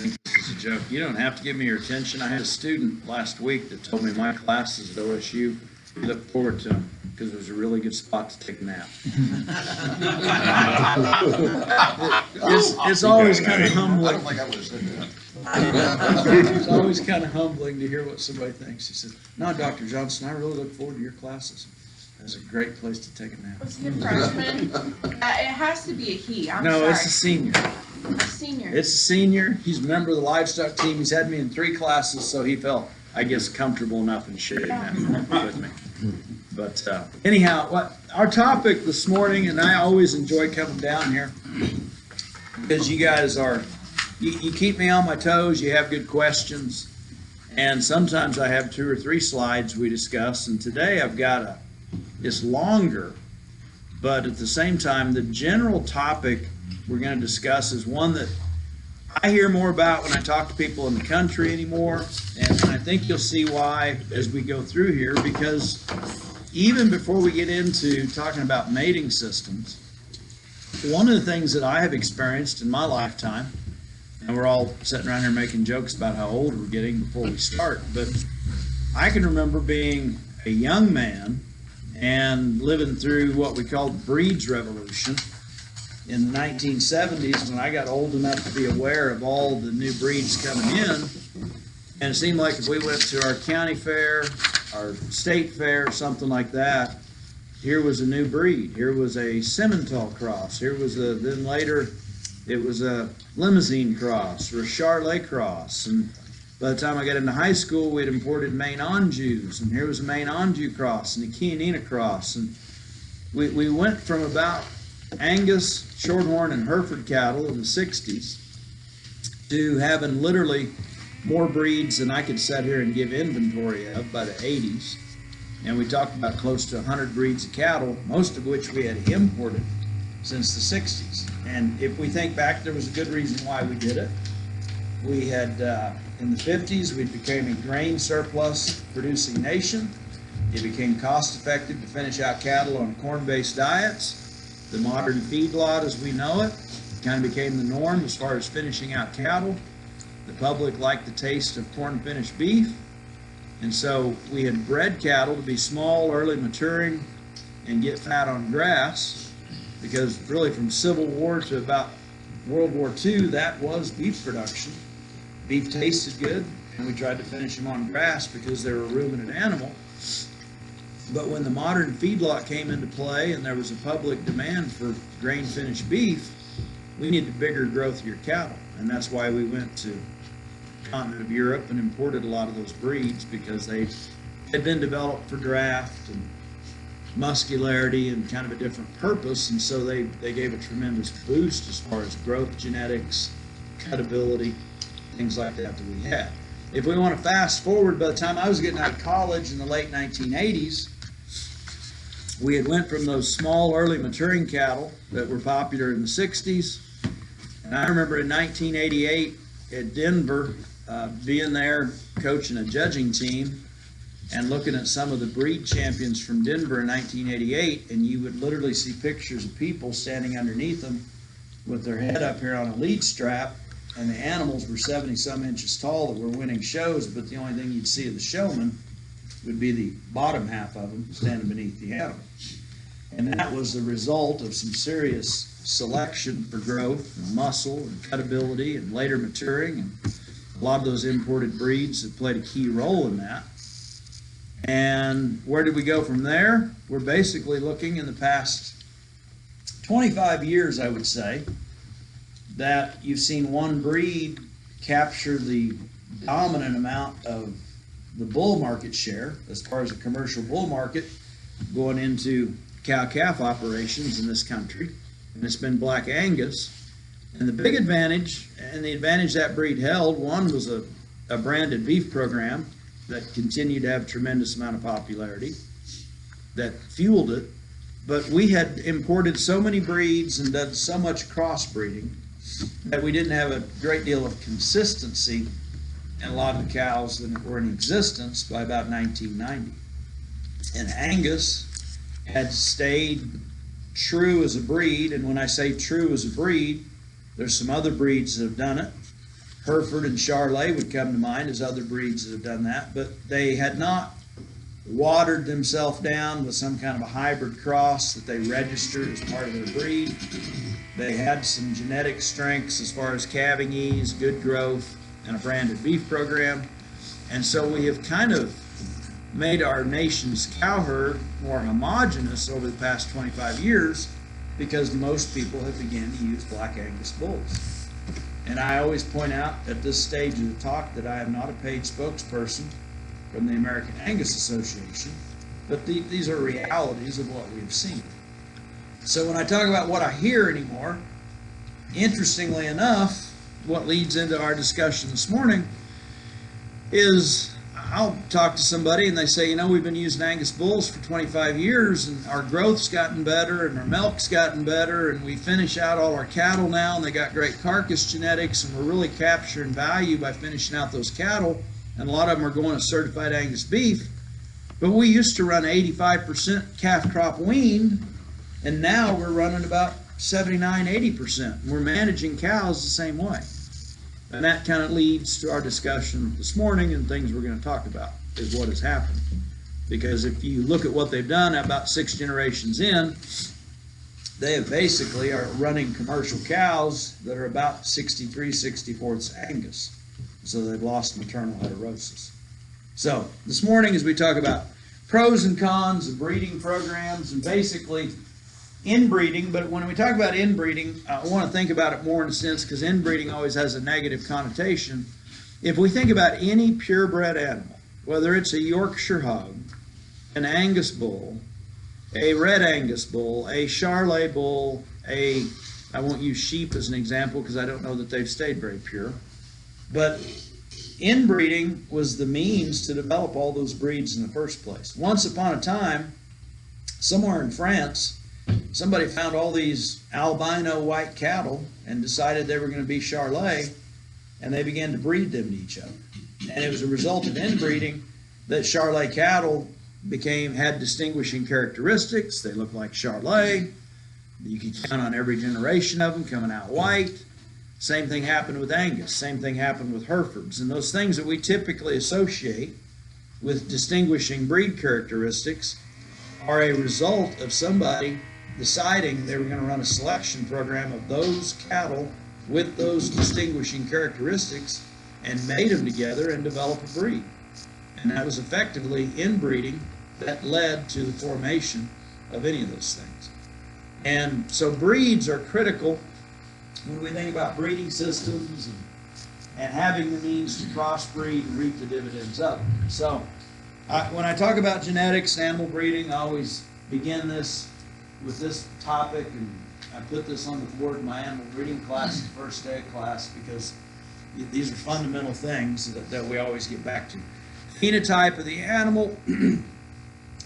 think this is a joke. You don't have to give me your attention. I had a student last week that told me my classes at OSU, he looked forward to them because it was a really good spot to take a nap. It's always kind of I humbling. don't think I would have said that. It's always kind of humbling to hear what somebody thinks. He said, "No, Dr. Johnson, I really look forward to your classes. That's a great place to take a nap." Was he a freshman? It has to be a he. I'm No, sorry. it's a senior. A senior. It's a senior. He's a member of the livestock team. He's had me in 3 classes, so he felt, I guess, comfortable enough in sharing that with me. But anyhow, our topic this morning, and I always enjoy coming down here because you guys you keep me on my toes. You have good questions, and sometimes I have 2 or 3 slides we discuss. And today I've got it's longer, but at the same time, the general topic we're going to discuss is one that I hear more about when I talk to people in the country anymore, and I think you'll see why as we go through here, because even before we get into talking about mating systems, one of the things that I have experienced in my lifetime, and we're all sitting around here making jokes about how old we're getting before we start, but I can remember being a young man and living through what we called the breeds revolution in the 1970s, when I got old enough to be aware of all the new breeds coming in. And it seemed like if we went to our county fair, our state fair, something like that, here was a new breed. Here was a Simmental cross. Here was then later it was a Limousine cross or a Charolais cross. And by the time I got into high school, we'd imported Maine Anjous, and here was a Maine Anjou cross and a Chianina cross. And we went from about Angus, Shorthorn, and Hereford cattle in the 60s to having literally more breeds than I could sit here and give inventory of by the 80s. And we talked about close to 100 breeds of cattle, most of which we had imported since the 60s. And if we think back, there was a good reason why we did it. We had, in the 50s, we became a grain surplus producing nation. It became cost effective to finish out cattle on corn-based diets. The modern feedlot as we know it kind of became the norm as far as finishing out cattle. The public liked the taste of corn-finished beef, and so we had bred cattle to be small, early maturing, and get fat on grass, because really from Civil War to about World War II, that was beef production. Beef tasted good, and we tried to finish them on grass because they were a ruminant animal. But when the modern feedlot came into play and there was a public demand for grain-finished beef, we needed bigger growth of your cattle. And that's why we went to the continent of Europe and imported a lot of those breeds, because they had been developed for draft and muscularity and kind of a different purpose. And so they gave a tremendous boost as far as growth genetics, cutability, things like that we had. If we want to fast forward, by the time I was getting out of college in the late 1980s, we had went from those small, early maturing cattle that were popular in the 60s. And I remember in 1988 at Denver, being there, coaching a judging team, and looking at some of the breed champions from Denver in 1988, and you would literally see pictures of people standing underneath them with their head up here on a lead strap, and the animals were 70-some inches tall that were winning shows, but the only thing you'd see of the showman would be the bottom half of them standing beneath the animal. And that was the result of some serious selection for growth and muscle and cutability and later maturing, and a lot of those imported breeds have played a key role in that. And where did we go from there? We're basically looking in the past 25 years, I would say, that you've seen one breed capture the dominant amount of the bull market share as far as a commercial bull market going into cow-calf operations in this country, and it's been Black Angus. And the big advantage, and the advantage that breed held, one was a branded beef program that continued to have a tremendous amount of popularity that fueled it. But we had imported so many breeds and done so much crossbreeding that we didn't have a great deal of consistency in a lot of the cows that were in existence by about 1990. And Angus had stayed true as a breed, and when I say true as a breed, there's some other breeds that have done it. Hereford and Charolais would come to mind as other breeds that have done that, but they had not watered themselves down with some kind of a hybrid cross that they registered as part of their breed. They had some genetic strengths as far as calving ease, good growth, and a branded beef program. And so we have kind of made our nation's cow herd more homogeneous over the past 25 years because most people have begun to use Black Angus bulls. And I always point out at this stage of the talk that I am not a paid spokesperson from the American Angus Association, but these are realities of what we've seen. So when I talk about what I hear anymore, interestingly enough, what leads into our discussion this morning is I'll talk to somebody and they say, we've been using Angus bulls for 25 years and our growth's gotten better and our milk's gotten better and we finish out all our cattle now and they got great carcass genetics and we're really capturing value by finishing out those cattle, and a lot of them are going to certified Angus beef. But we used to run 85% calf crop weaned, and now we're running about 79-80%. And we're managing cows the same way. And that kind of leads to our discussion this morning and things we're going to talk about is what has happened. Because if you look at what they've done about 6 generations in, they have basically are running commercial cows that are about 63/64 Angus. So they've lost maternal heterosis. So this morning as we talk about pros and cons of breeding programs and basically inbreeding, but when we talk about inbreeding, I want to think about it more in a sense because inbreeding always has a negative connotation. If we think about any purebred animal, whether it's a Yorkshire hog, an Angus bull, a red Angus bull, a Charolais bull, I won't use sheep as an example because I don't know that they've stayed very pure, but inbreeding was the means to develop all those breeds in the first place. Once upon a time, somewhere in France, somebody found all these albino white cattle and decided they were going to be Charolais, and they began to breed them to each other. And it was a result of inbreeding that Charolais cattle had distinguishing characteristics. They looked like Charolais. You could count on every generation of them coming out white. Same thing happened with Angus. Same thing happened with Herefords. And those things that we typically associate with distinguishing breed characteristics are a result of somebody deciding they were going to run a selection program of those cattle with those distinguishing characteristics and made them together and develop a breed. And that was effectively inbreeding that led to the formation of any of those things. And so breeds are critical when we think about breeding systems and having the means to crossbreed and reap the dividends of it. So when I talk about genetics and animal breeding, I always begin this with this topic, and I put this on the board in my animal breeding class, the first day of class, because these are fundamental things that we always get back to. Phenotype of the animal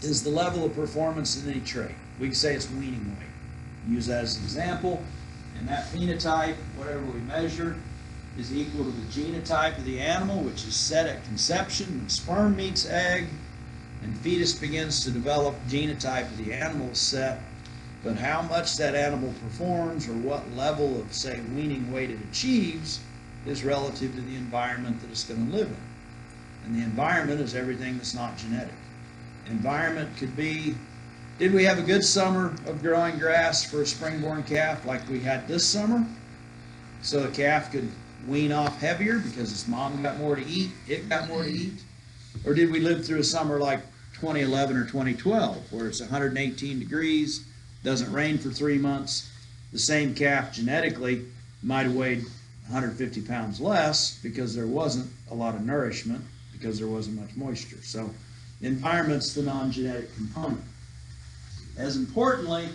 is the level of performance in any trait. We can say it's weaning weight. Use that as an example. And that phenotype, whatever we measure, is equal to the genotype of the animal, which is set at conception when sperm meets egg and fetus begins to develop. Genotype of the animal is set, but how much that animal performs or what level of, say, weaning weight it achieves is relative to the environment that it's going to live in. And the environment is everything that's not genetic. Environment could be, did we have a good summer of growing grass for a spring-born calf like we had this summer? So the calf could wean off heavier because its mom got more to eat, it got more to eat? Or did we live through a summer like 2011 or 2012 where it's 118 degrees, doesn't rain for 3 months? The same calf genetically might have weighed 150 pounds less because there wasn't a lot of nourishment, because there wasn't much moisture. So the environment's the non-genetic component. As importantly,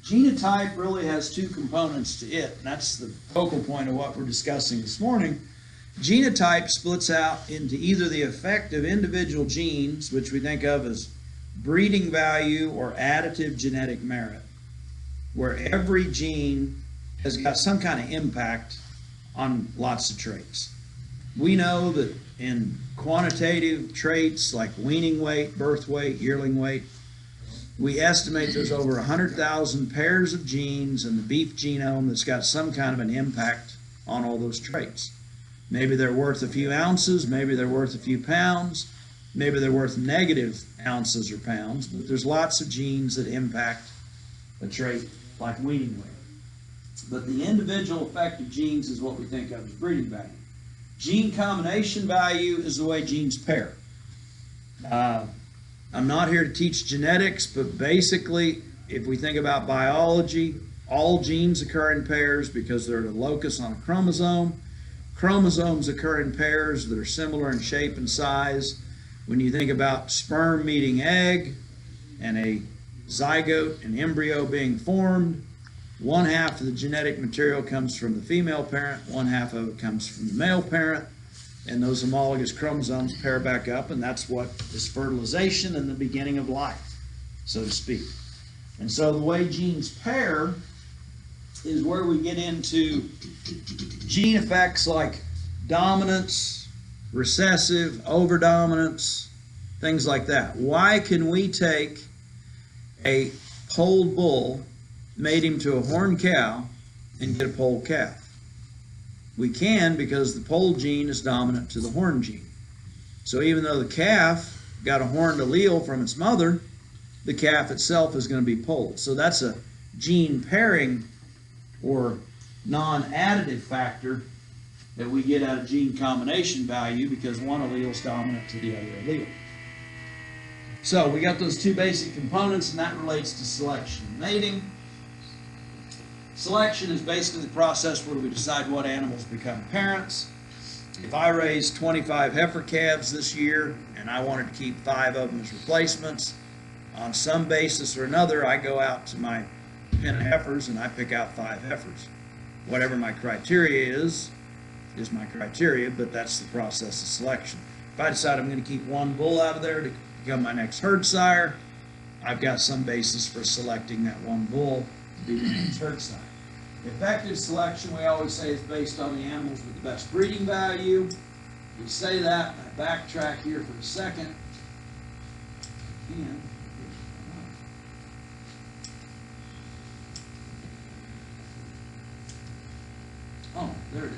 genotype really has 2 components to it, and that's the focal point of what we're discussing this morning. Genotype splits out into either the effect of individual genes, which we think of as breeding value or additive genetic merit, where every gene has got some kind of impact on lots of traits. We know that in quantitative traits like weaning weight, birth weight, yearling weight, we estimate there's over 100,000 pairs of genes in the beef genome that's got some kind of an impact on all those traits. Maybe they're worth a few ounces, maybe they're worth a few pounds, maybe they're worth negative ounces or pounds, but there's lots of genes that impact a trait like weaning weight. But the individual effect of genes is what we think of as breeding value. Gene combination value is the way genes pair. I'm not here to teach genetics, but basically, if we think about biology, all genes occur in pairs because they're the locus on a chromosome. Chromosomes occur in pairs that are similar in shape and size. When you think about sperm meeting egg and a zygote and embryo being formed, one half of the genetic material comes from the female parent, one half of it comes from the male parent, and those homologous chromosomes pair back up, and that's what is fertilization and the beginning of life, so to speak. And so the way genes pair is where we get into gene effects like dominance, recessive, overdominance, things like that. Why can we take a polled bull, mate him to a horned cow, and get a polled calf? We can because the polled gene is dominant to the horned gene. So even though the calf got a horned allele from its mother, the calf itself is going to be polled. So that's a gene pairing or non-additive factor that we get out of gene combination value because one allele is dominant to the other allele. So we got those two basic components, and that relates to selection and mating. Selection is basically the process where we decide what animals become parents. If I raised 25 heifer calves this year and I wanted to keep 5 of them as replacements, on some basis or another, I go out to my pen of heifers and I pick out 5 heifers. Whatever my criteria is my criteria, but that's the process of selection. If I decide I'm going to keep one bull out of there to become my next herd sire, I've got some basis for selecting that one bull to be the next herd sire. Effective selection, we always say, is based on the animals with the best breeding value. We say that, and I backtrack here for a second. Again. Oh, there it is.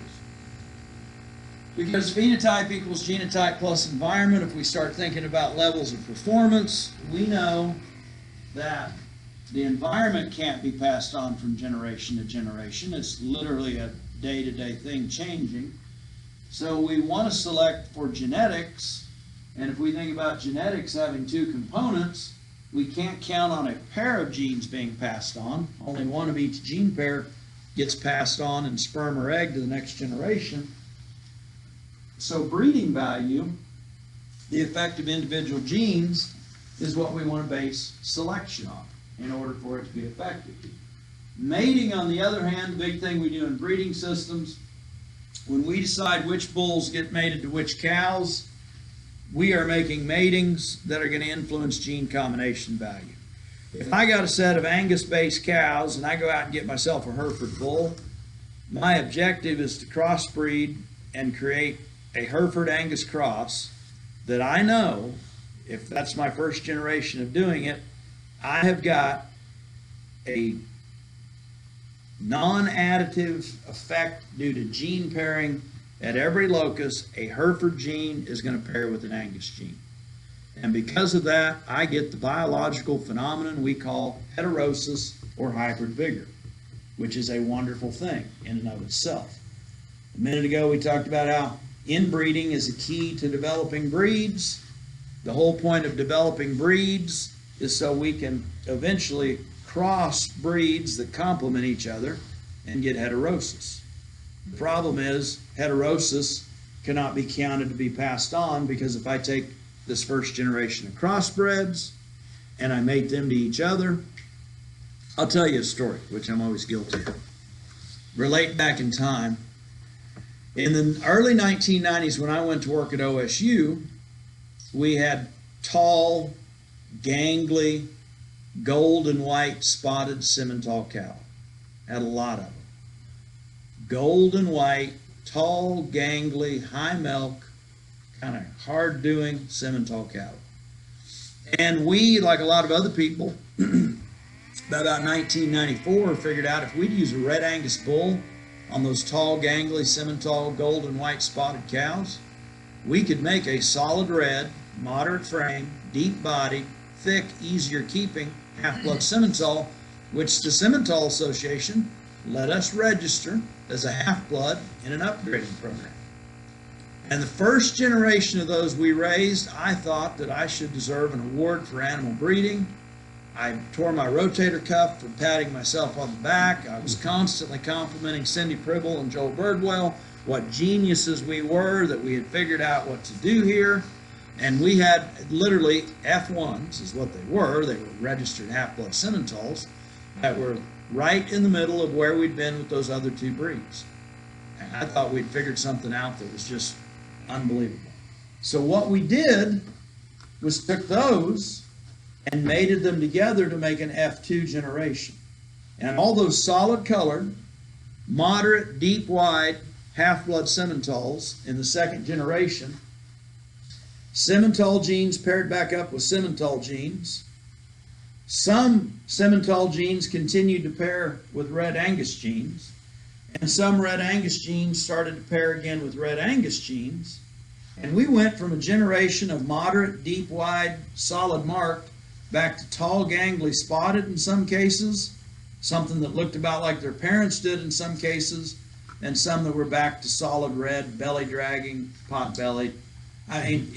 Because phenotype equals genotype plus environment, if we start thinking about levels of performance, we know that the environment can't be passed on from generation to generation. It's literally a day-to-day thing changing. So we want to select for genetics, and if we think about genetics having 2 components, we can't count on a pair of genes being passed on. Only one of each gene pair gets passed on in sperm or egg to the next generation. So breeding value, the effect of individual genes, is what we want to base selection on in order for it to be effective. Mating, on the other hand, the big thing we do in breeding systems, when we decide which bulls get mated to which cows, we are making matings that are going to influence gene combination value. If I got a set of Angus-based cows and I go out and get myself a Hereford bull, my objective is to crossbreed and create a Hereford Angus cross that I know, if that's my first generation of doing it, I have got a non-additive effect due to gene pairing. At every locus, a Hereford gene is going to pair with an Angus gene. And because of that, I get the biological phenomenon we call heterosis or hybrid vigor, which is a wonderful thing in and of itself. A minute ago, we talked about how inbreeding is a key to developing breeds. The whole point of developing breeds is so we can eventually cross breeds that complement each other and get heterosis. The problem is heterosis cannot be counted to be passed on, because if I take this first generation of crossbreds and I mate them to each other, I'll tell you a story, which I'm always guilty of. Relate back in time. In the early 1990s, when I went to work at OSU, we had tall, gangly, gold and white spotted Simmental cattle. Had a lot of them. Gold and white, tall, gangly, high milk, kind of hard doing Simmental cattle. And we, like a lot of other people, about 1994, figured out if we'd use a red Angus bull on those tall, gangly, Simmental, gold and white spotted cows, we could make a solid red, moderate frame, deep bodied, thick, easier keeping half-blood Simmental, which the Simmental Association let us register as a half-blood in an upgrading program. And the first generation of those we raised, I thought that I should deserve an award for animal breeding. I tore my rotator cuff for patting myself on the back. I was constantly complimenting Cindy Pribble and Joel Birdwell, what geniuses we were, that we had figured out what to do here. And we had literally F1s is what they were. They were registered half-blood Simmentals that were right in the middle of where we'd been with those other two breeds. And I thought we'd figured something out that was just unbelievable. So what we did was took those and mated them together to make an F2 generation. And all those solid colored, moderate, deep, wide, half-blood Simmentals in the second generation, Simmental genes paired back up with Simmental genes. Some Simmental genes continued to pair with Red Angus genes, and some Red Angus genes started to pair again with Red Angus genes. And we went from a generation of moderate, deep, wide, solid marked back to tall, gangly, spotted in some cases, something that looked about like their parents did in some cases, and some that were back to solid red, belly dragging, pot bellied. I mean,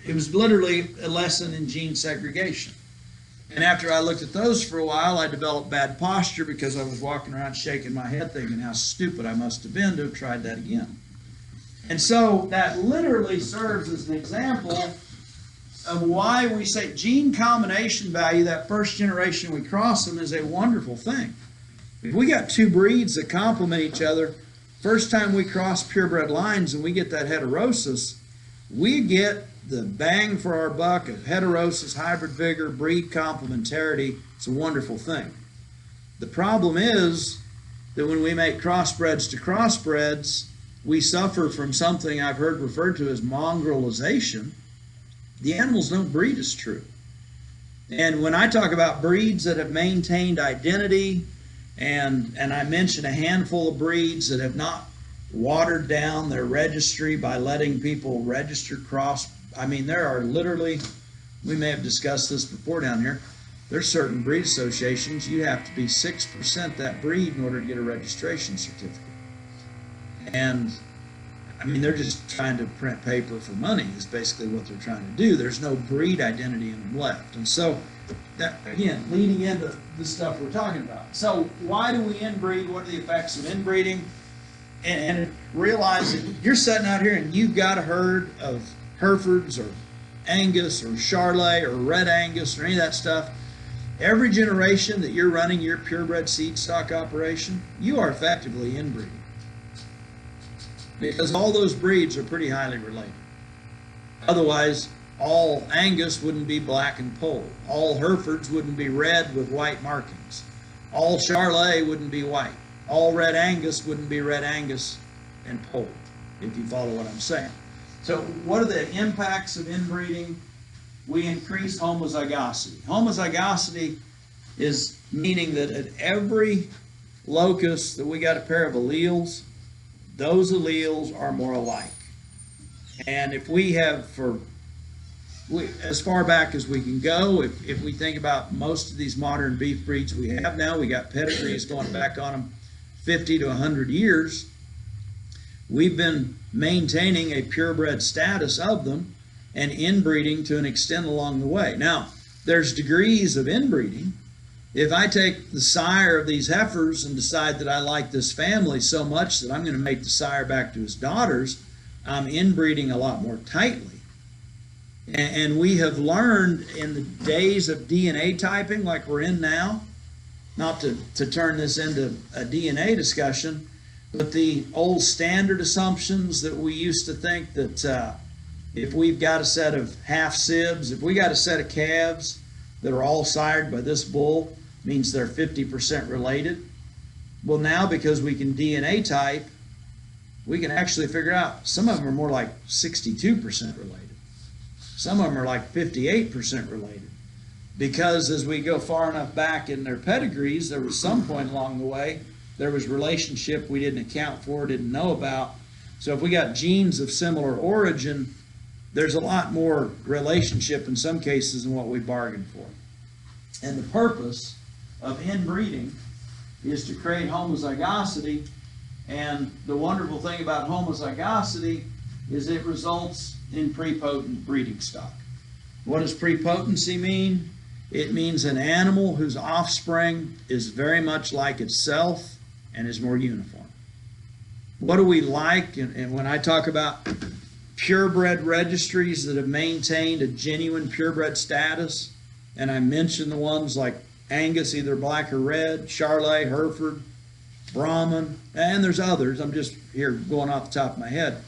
it was literally a lesson in gene segregation. And after I looked at those for a while, I developed bad posture because I was walking around shaking my head thinking how stupid I must have been to have tried that again. And so that literally serves as an example of why we say gene combination value, that first generation we cross them, is a wonderful thing. If we got two breeds that complement each other, first time we cross purebred lines and we get that heterosis, we get the bang for our buck of heterosis, hybrid vigor, breed complementarity. It's a wonderful thing. The problem is that when we make crossbreds to crossbreds, we suffer from something I've heard referred to as mongrelization. The animals don't breed as true. And when I talk about breeds that have maintained identity, and I mention a handful of breeds that have not watered down their registry by letting people register cross. I mean, there are literally, we may have discussed this before down here, there's certain breed associations, you have to be 6% that breed in order to get a registration certificate. And I mean, they're just trying to print paper for money is basically what they're trying to do. There's no breed identity in them left. And so that, again, leading into the stuff we're talking about. So why do we inbreed? What are the effects of inbreeding? And realize that you're sitting out here and you've got a herd of Herefords or Angus or Charolais or Red Angus or any of that stuff. Every generation that you're running your purebred seed stock operation, you are effectively inbreeding. Because all those breeds are pretty highly related. Otherwise, all Angus wouldn't be black and polled. All Herefords wouldn't be red with white markings. All Charolais wouldn't be white. All Red Angus wouldn't be Red Angus and polled, if you follow what I'm saying. So what are the impacts of inbreeding? We increase homozygosity. Homozygosity is meaning that at every locus that we got a pair of alleles, those alleles are more alike. And if we have, as far back as we can go, if we think about most of these modern beef breeds we have now, we got pedigrees going back on them 50 to 100 years. We've been maintaining a purebred status of them and inbreeding to an extent along the way. Now, there's degrees of inbreeding. If I take the sire of these heifers and decide that I like this family so much that I'm going to make the sire back to his daughters, I'm inbreeding a lot more tightly. And we have learned in the days of DNA typing like we're in now, not to turn this into a DNA discussion, but the old standard assumptions that we used to think that if we've got a set of half sibs, if we got a set of calves that are all sired by this bull, means they're 50% related. Well, now because we can DNA type, we can actually figure out some of them are more like 62% related. Some of them are like 58% related. Because as we go far enough back in their pedigrees, there was some point along the way there was relationship we didn't account for, didn't know about. So if we got genes of similar origin, there's a lot more relationship in some cases than what we bargained for. And the purpose of inbreeding is to create homozygosity. And the wonderful thing about homozygosity is it results in prepotent breeding stock. What does prepotency mean? It means an animal whose offspring is very much like itself and is more uniform. What do we like? And when I talk about purebred registries that have maintained a genuine purebred status, and I mention the ones like Angus, either black or red, Charolais, Hereford, Brahman, and there's others, I'm just here going off the top of my head.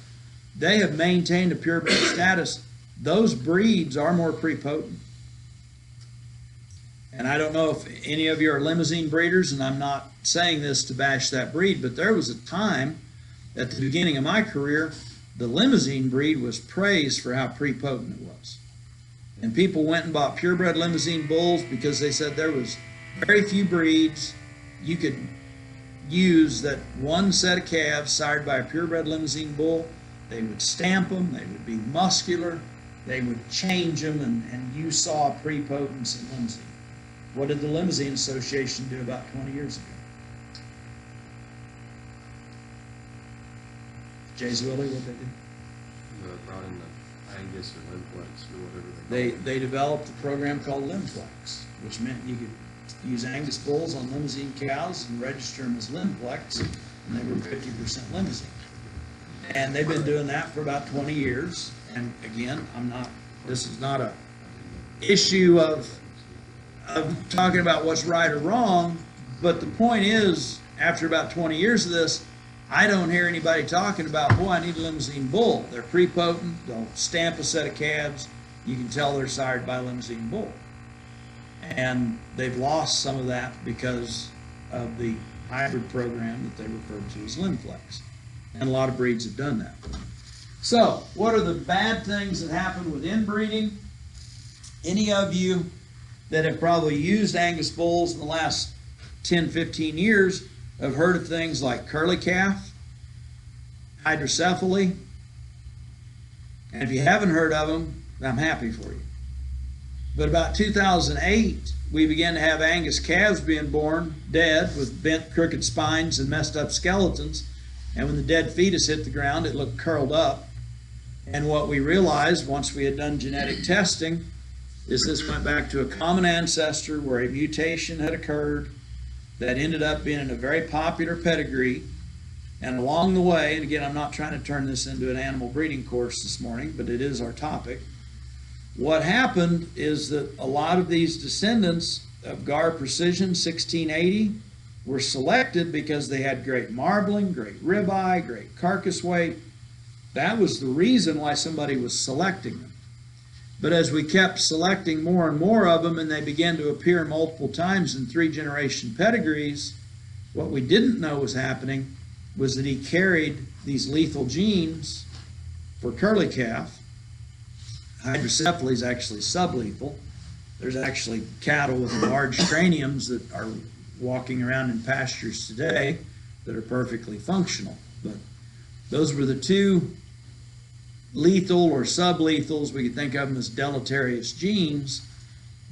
They have maintained a purebred status. Those breeds are more prepotent. And I don't know if any of you are limousine breeders, and I'm not saying this to bash that breed, but there was a time at the beginning of my career, the limousine breed was praised for how prepotent it was. And people went and bought purebred limousine bulls because they said there was very few breeds you could use that one set of calves sired by a purebred limousine bull, they would stamp them, they would be muscular, they would change them, and you saw prepotence in limousine. What did the Limousine Association do about 20 years ago? Jay's Willie, what they do? Brought in the Angus or Limplex or whatever They developed a program called Limplex, which meant you could use Angus bulls on limousine cows and register them as Limplex, and they were 50% limousine. And they've been doing that for about 20 years. And again, this is not a issue of talking about what's right or wrong, but the point is, after about 20 years of this, I don't hear anybody talking about, boy, I need a limousine bull. They're prepotent, they'll stamp a set of calves, you can tell they're sired by a limousine bull. And they've lost some of that because of the hybrid program that they refer to as Limplex. And a lot of breeds have done that. So, what are the bad things that happen with inbreeding? Any of you that have probably used Angus bulls in the last 10, 15 years have heard of things like curly calf, hydrocephaly, and if you haven't heard of them, I'm happy for you. But about 2008, we began to have Angus calves being born dead with bent, crooked spines and messed up skeletons, and when the dead fetus hit the ground, it looked curled up. And what we realized once we had done genetic testing is this went back to a common ancestor where a mutation had occurred that ended up being in a very popular pedigree. And along the way, and again, I'm not trying to turn this into an animal breeding course this morning, but it is our topic. What happened is that a lot of these descendants of Gar Precision 1680 were selected because they had great marbling, great ribeye, great carcass weight. That was the reason why somebody was selecting them. But as we kept selecting more and more of them, and they began to appear multiple times in 3-generation pedigrees, what we didn't know was happening was that he carried these lethal genes for curly calf. Hydrocephaly is actually sublethal. There's actually cattle with large craniums that are walking around in pastures today that are perfectly functional. But those were the two lethal or sublethals, we could think of them as deleterious genes,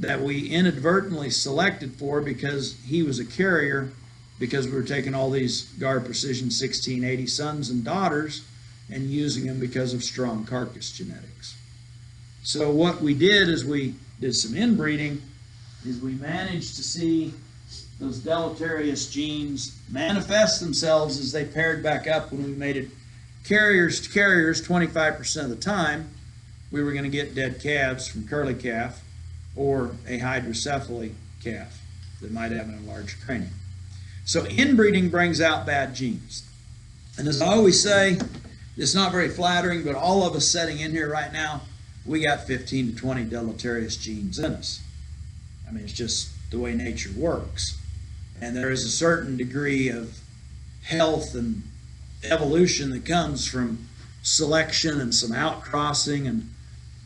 that we inadvertently selected for because he was a carrier, because we were taking all these Gar Precision 1680 sons and daughters and using them because of strong carcass genetics. So what we did is we did some inbreeding, is we managed to see those deleterious genes manifest themselves as they paired back up when we made it carriers to carriers 25% of the time. We were going to get dead calves from curly calf or a hydrocephaly calf that might have an enlarged cranium. So inbreeding brings out bad genes. And as I always say, it's not very flattering, but all of us sitting in here right now, we got 15 to 20 deleterious genes in us. I mean, it's just the way nature works. And there is a certain degree of health and evolution that comes from selection and some outcrossing and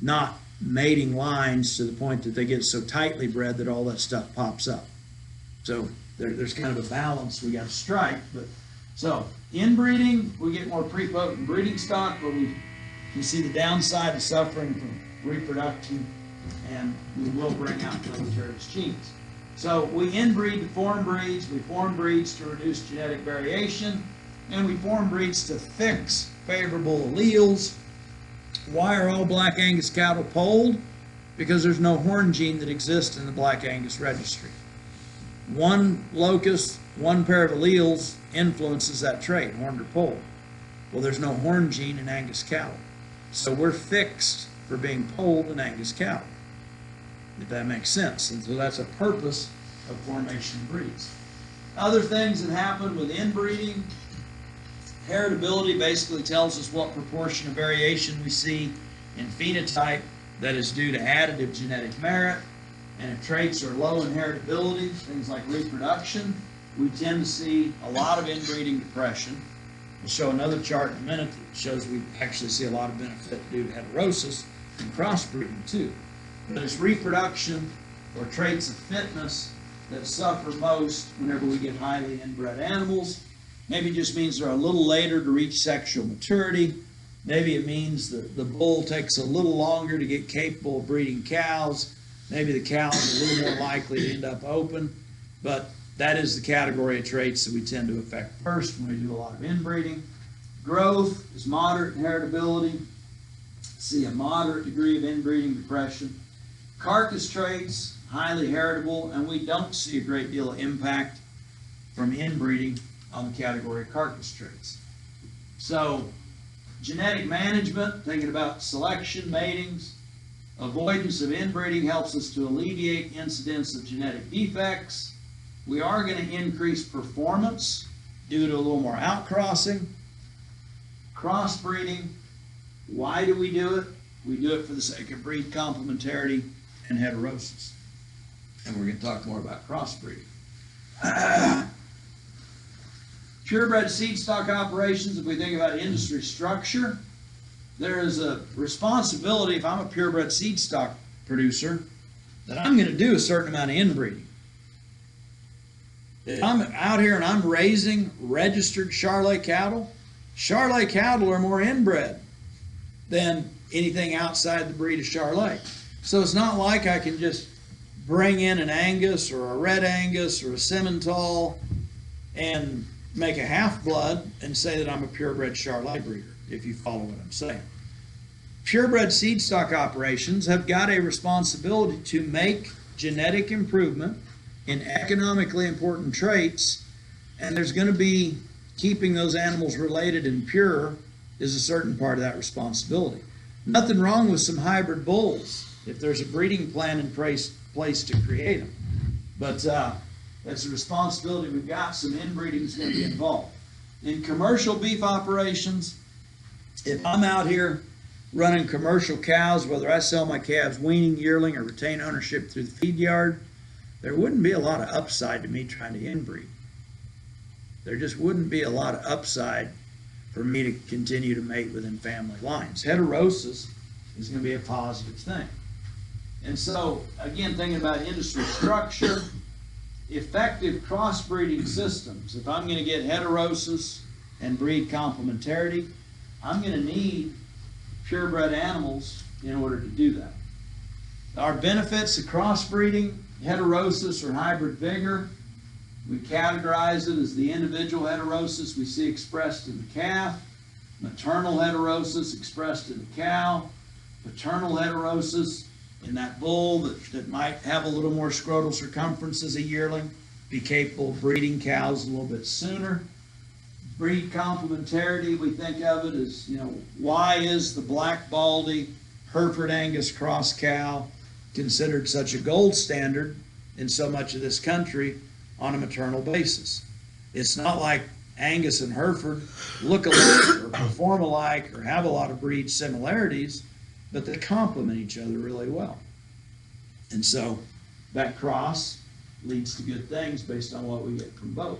not mating lines to the point that they get so tightly bred that all that stuff pops up. So there's kind of a balance we got to strike. But so inbreeding, we get more prepotent breeding stock, but we can see the downside of suffering from reproduction, and we will bring out deleterious genes. So we inbreed to form breeds, we form breeds to reduce genetic variation, and we form breeds to fix favorable alleles. Why are all Black Angus cattle polled? Because there's no horn gene that exists in the Black Angus registry. One locus, one pair of alleles influences that trait, horned or polled. Well, there's no horn gene in Angus cattle. So we're fixed for being polled in Angus cattle, if that makes sense. And so that's a purpose of formation of breeds. Other things that happen with inbreeding, heritability basically tells us what proportion of variation we see in phenotype that is due to additive genetic merit. And if traits are low in heritability, things like reproduction, we tend to see a lot of inbreeding depression. We'll show another chart in a minute that shows we actually see a lot of benefit due to heterosis and crossbreeding too. But it's reproduction or traits of fitness that suffer most whenever we get highly inbred animals. Maybe it just means they're a little later to reach sexual maturity. Maybe it means that the bull takes a little longer to get capable of breeding cows. Maybe the cow is a little more likely to end up open. But that is the category of traits that we tend to affect first when we do a lot of inbreeding. Growth is moderate in heritability. See a moderate degree of inbreeding depression. Carcass traits, highly heritable, and we don't see a great deal of impact from inbreeding on the category of carcass traits. So, genetic management, thinking about selection, matings, avoidance of inbreeding helps us to alleviate incidence of genetic defects. We are going to increase performance due to a little more outcrossing. Crossbreeding, why do we do it? We do it for the sake of breed complementarity and heterosis. And we're going to talk more about crossbreeding. Purebred seed stock operations, if we think about industry structure, there is a responsibility, if I'm a purebred seed stock producer, that I'm going to do a certain amount of inbreeding. If I'm out here and I'm raising registered Charolais cattle are more inbred than anything outside the breed of Charolais. So it's not like I can just bring in an Angus or a Red Angus or a Simmental and make a half-blood and say that I'm a purebred Charolais breeder, if you follow what I'm saying. Purebred seed stock operations have got a responsibility to make genetic improvement in economically important traits, and there's going to be keeping those animals related and pure is a certain part of that responsibility. Nothing wrong with some hybrid bulls if there's a breeding plan in place to create them. But that's a responsibility we've got. Some inbreeding is going to be involved. In commercial beef operations, if I'm out here running commercial cows, whether I sell my calves weaning, yearling, or retain ownership through the feed yard, there wouldn't be a lot of upside to me trying to inbreed. There just wouldn't be a lot of upside for me to continue to mate within family lines. Heterosis is going to be a positive thing. And so, again, thinking about industry structure, effective crossbreeding systems. If I'm going to get heterosis and breed complementarity, I'm going to need purebred animals in order to do that. Our benefits of crossbreeding, heterosis or hybrid vigor, we categorize it as the individual heterosis we see expressed in the calf, maternal heterosis expressed in the cow, paternal heterosis in that bull that might have a little more scrotal circumference as a yearling, be capable of breeding cows a little bit sooner. Breed complementarity, we think of it as, why is the Black Baldy Hereford Angus cross cow considered such a gold standard in so much of this country on a maternal basis? It's not like Angus and Hereford look alike or perform alike or have a lot of breed similarities, but they complement each other really well. And so that cross leads to good things based on what we get from both.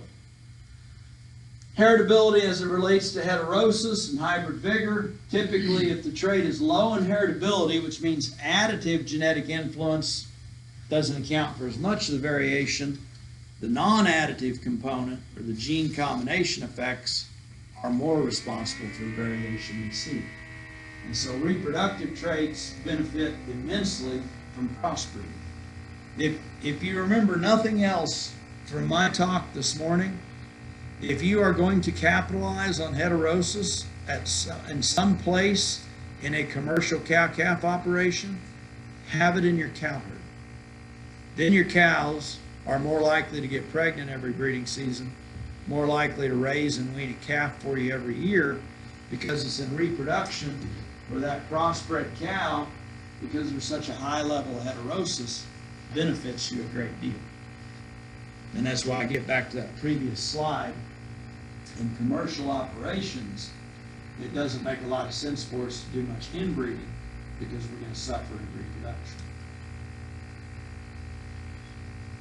Heritability as it relates to heterosis and hybrid vigor. Typically, if the trait is low in heritability, which means additive genetic influence doesn't account for as much of the variation, The non-additive component, or the gene combination effects, are more responsible for the variation we see. And so reproductive traits benefit immensely from crossbreeding. If you remember nothing else from my talk this morning, if you are going to capitalize on heterosis in some place in a commercial cow-calf operation, have it in your cow herd. Then your cows are more likely to get pregnant every breeding season, more likely to raise and wean a calf for you every year, because it's in reproduction where that crossbred cow, because there's such a high level of heterosis, benefits you a great deal. And that's why I get back to that previous slide. In commercial operations, it doesn't make a lot of sense for us to do much inbreeding because we're going to suffer in reproduction.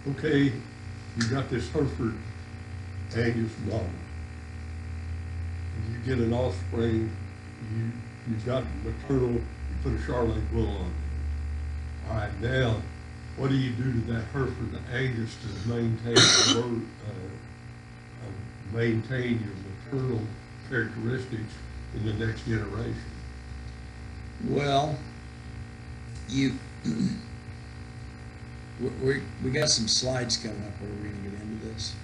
Okay, you got this Hereford Angus dog. You get an offspring, you've got maternal, you put a Charolais bull on it. All right, now, what do you do to that Hereford Angus to maintain your maternal characteristics in the next generation? Well, we got some slides coming up where we're going to get into this.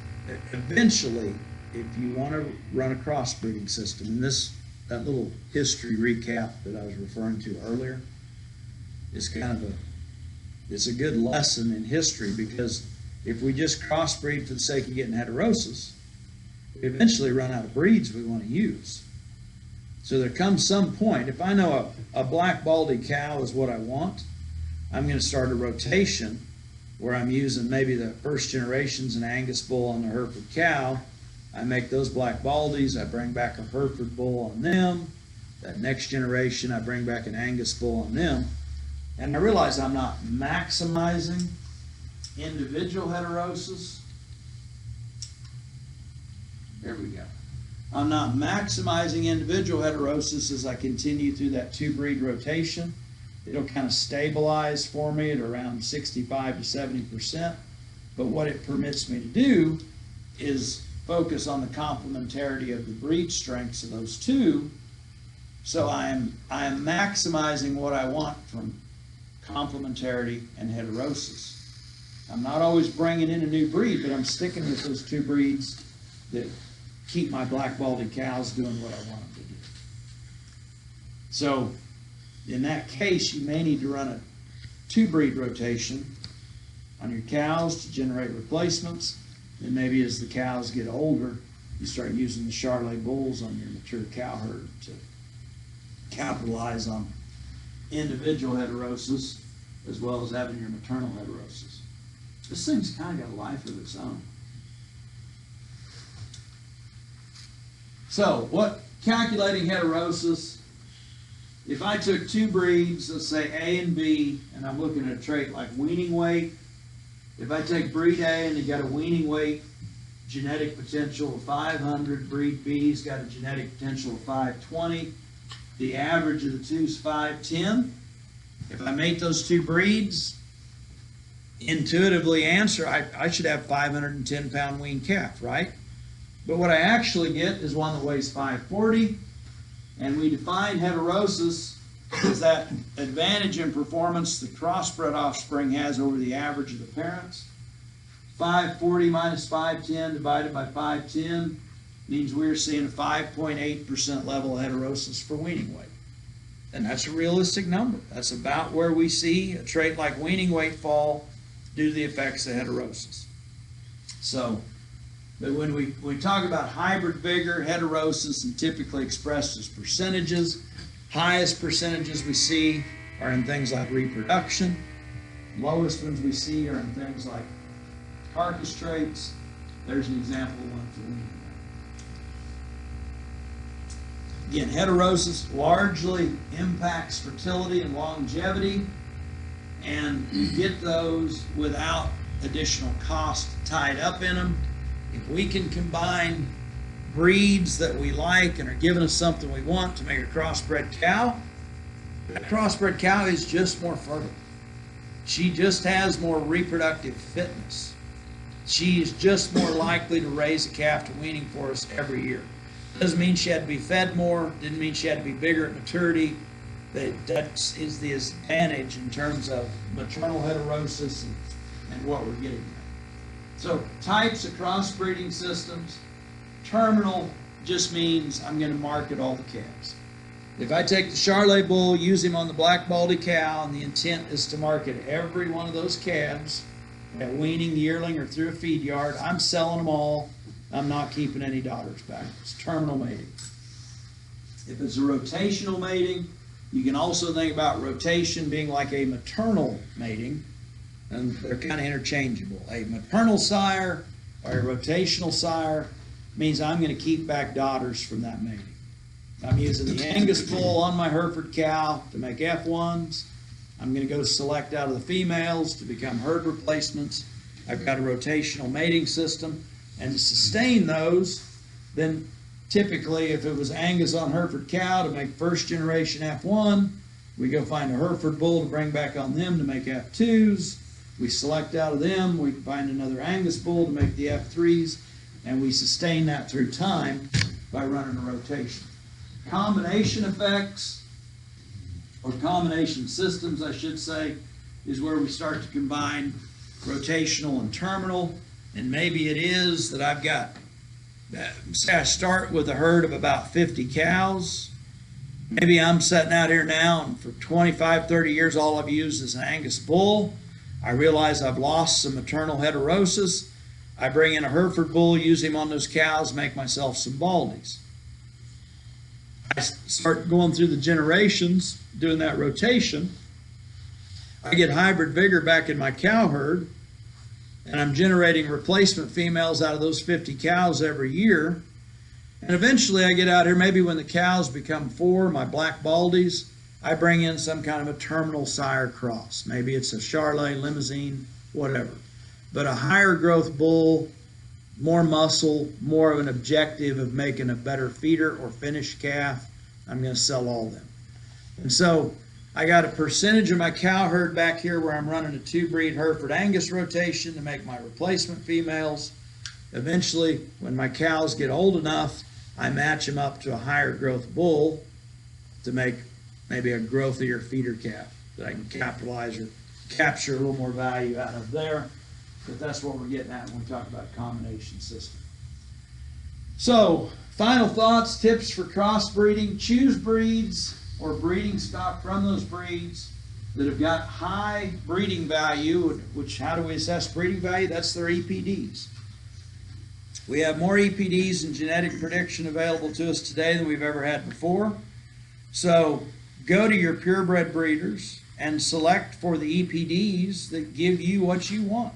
Eventually, if you want to run a crossbreeding system, and that little history recap that I was referring to earlier is it's a good lesson in history, because if we just crossbreed for the sake of getting heterosis, we eventually run out of breeds we want to use. So there comes some point, if I know a black baldy cow is what I want, I'm going to start a rotation where I'm using maybe the first generation's an Angus bull on the Hereford cow. I make those black baldies, I bring back a Hereford bull on them. That next generation, I bring back an Angus bull on them. And I realize I'm not maximizing individual heterosis. There we go. I'm not maximizing individual heterosis as I continue through that two-breed rotation. It'll kind of stabilize for me at around 65 to 70%. But what it permits me to do is focus on the complementarity of the breed strengths of those two. So I am maximizing what I want from complementarity and heterosis. I'm not always bringing in a new breed, but I'm sticking with those two breeds that keep my black baldy cows doing what I want them to do. So in that case, you may need to run a two-breed rotation on your cows to generate replacements. And maybe as the cows get older, you start using the Charolais bulls on your mature cow herd to capitalize on individual heterosis as well as having your maternal heterosis. This thing's kind of got a life of its own. So, calculating heterosis, if I took two breeds, let's say A and B, and I'm looking at a trait like weaning weight, if I take breed A and they got a weaning weight genetic potential of 500, breed B's got a genetic potential of 520, the average of the two is 510. If I make those two breeds, intuitively answer, I should have 510-pound weaned calf, right? But what I actually get is one that weighs 540, and we define heterosis as that advantage in performance the crossbred offspring has over the average of the parents. 540 minus 510 divided by 510 means we're seeing a 5.8% level of heterosis for weaning weight. And that's a realistic number. That's about where we see a trait like weaning weight fall due to the effects of heterosis. So, but when we talk about hybrid vigor, heterosis, and typically expressed as percentages, highest percentages we see are in things like reproduction. Lowest ones we see are in things like carcass traits. There's an example of one for weaning. Again, heterosis largely impacts fertility and longevity, and you get those without additional cost tied up in them. If we can combine breeds that we like and are giving us something we want to make a crossbred cow, that crossbred cow is just more fertile. She just has more reproductive fitness. she is just more likely to raise a calf to weaning for us every year. Doesn't mean she had to be fed more, didn't mean she had to be bigger at maturity. That is the advantage in terms of maternal heterosis and what we're getting at. So types of crossbreeding systems, terminal just means I'm going to market all the calves. If I take the Charolais bull, use him on the black baldy cow, and the intent is to market every one of those calves at weaning, yearling, or through a feed yard, I'm selling them all. I'm not keeping any daughters back. It's terminal mating. If it's a rotational mating, you can also think about rotation being like a maternal mating, and they're kind of interchangeable. A maternal sire or a rotational sire means I'm going to keep back daughters from that mating. I'm using the Angus bull on my Hereford cow to make F1s. I'm going to go select out of the females to become herd replacements. I've got a rotational mating system. And to sustain those, then typically if it was Angus on Hereford cow to make first generation F1, we go find a Hereford bull to bring back on them to make F2s. We select out of them, we find another Angus bull to make the F3s, and we sustain that through time by running a rotation. Combination effects, or combination systems, I should say, is where we start to combine rotational and terminal. And maybe it is that I've got, say I start with a herd of about 50 cows. Maybe I'm sitting out here now, and for 25, 30 years, all I've used is an Angus bull. I realize I've lost some maternal heterosis. I bring in a Hereford bull, use him on those cows, make myself some baldies. I start going through the generations, doing that rotation. I get hybrid vigor back in my cow herd, and I'm generating replacement females out of those 50 cows every year. And eventually I get out here, maybe when the cows become 4, my black baldies, I bring in some kind of a terminal sire cross. Maybe it's a Charolais, Limousine, whatever. But a higher growth bull, more muscle, more of an objective of making a better feeder or finished calf, I'm going to sell all of them. And so I got a percentage of my cow herd back here where I'm running a 2-breed Hereford Angus rotation to make my replacement females. Eventually, when my cows get old enough, I match them up to a higher growth bull to make maybe a growthier feeder calf that I can capitalize or capture a little more value out of there. But that's what we're getting at when we talk about combination system. So, final thoughts, tips for crossbreeding. Choose breeds or breeding stock from those breeds that have got high breeding value, which how do we assess breeding value? That's their EPDs. We have more EPDs and genetic prediction available to us today than we've ever had before. So go to your purebred breeders and select for the EPDs that give you what you want.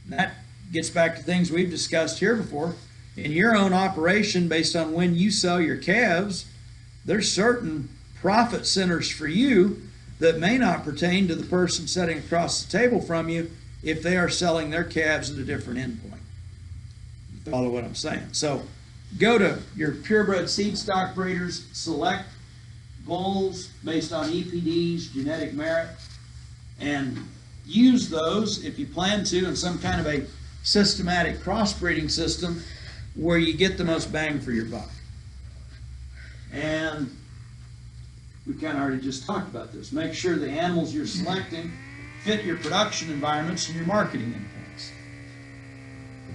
That gets back to things we've discussed here before. In your own operation, based on when you sell your calves, there's certain profit centers for you that may not pertain to the person sitting across the table from you if they are selling their calves at a different endpoint. Follow what I'm saying? So go to your purebred seed stock breeders, select bulls based on EPDs, genetic merit, and use those if you plan to in some kind of a systematic crossbreeding system where you get the most bang for your buck. And we kind of already just talked about this. Make sure the animals you're selecting fit your production environments and your marketing intents.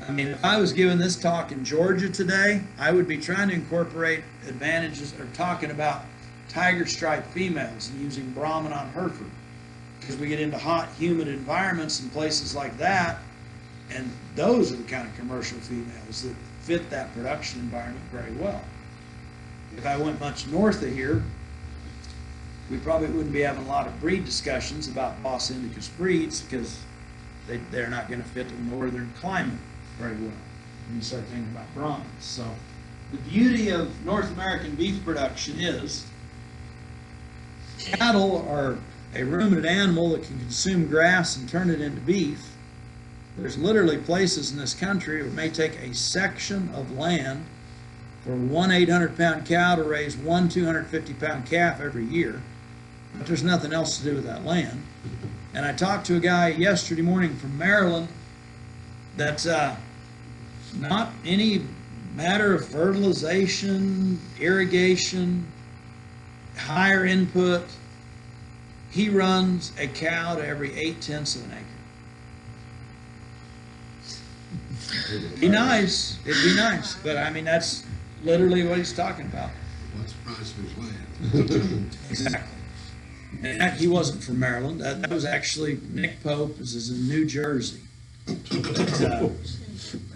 I mean, if I was giving this talk in Georgia today, I would be trying to incorporate advantages or talking about tiger stripe females and using Brahman on Hereford. Because we get into hot, humid environments and places like that, and those are the kind of commercial females that fit that production environment very well. If I went much north of here, we probably wouldn't be having a lot of breed discussions about Bos Indicus breeds because they're not going to fit the northern climate very well when you start thinking about Brahmans. So the beauty of North American beef production is cattle are a ruminant animal that can consume grass and turn it into beef. There's literally places in this country where it may take a section of land for one 800-pound cow to raise one 250-pound calf every year, but there's nothing else to do with that land. And I talked to a guy yesterday morning from Maryland That's not any matter of fertilization, irrigation, higher input. He runs a cow to every 8/10 of an acre. Be nice, it'd be nice, but I mean, that's literally what he's talking about. What's the price of his land? Exactly. And he wasn't from Maryland. That was actually Nick Pope. This is in New Jersey. But,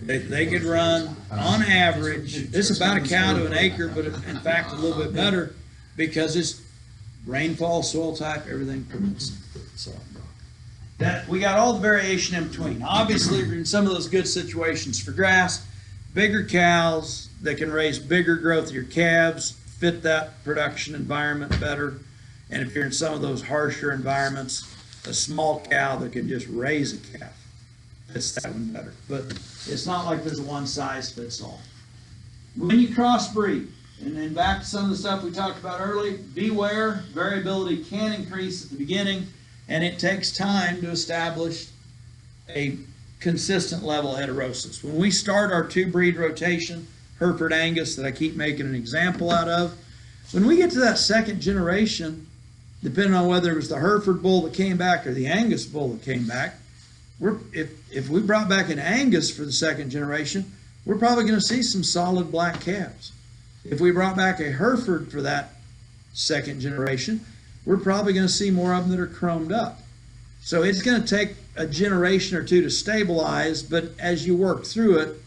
they could run on average. It's about a cow to an acre, but in fact a little bit better because it's rainfall, soil type, everything permits it. So that we got all the variation in between. Obviously, in some of those good situations for grass, bigger cows that can raise bigger growthier calves fit that production environment better. And if you're in some of those harsher environments, a small cow that can just raise a calf fits that one better. But it's not like there's a one size fits all. When you crossbreed, and then back to some of the stuff we talked about earlier, beware, variability can increase at the beginning, and it takes time to establish a consistent level of heterosis. When we start our two breed rotation, Hereford Angus that I keep making an example out of, when we get to that second generation, depending on whether it was the Hereford bull that came back or the Angus bull that came back, if we brought back an Angus for the second generation, we're probably going to see some solid black calves. If we brought back a Hereford for that second generation, we're probably going to see more of them that are chromed up. So it's going to take a generation or two to stabilize, but as you work through it,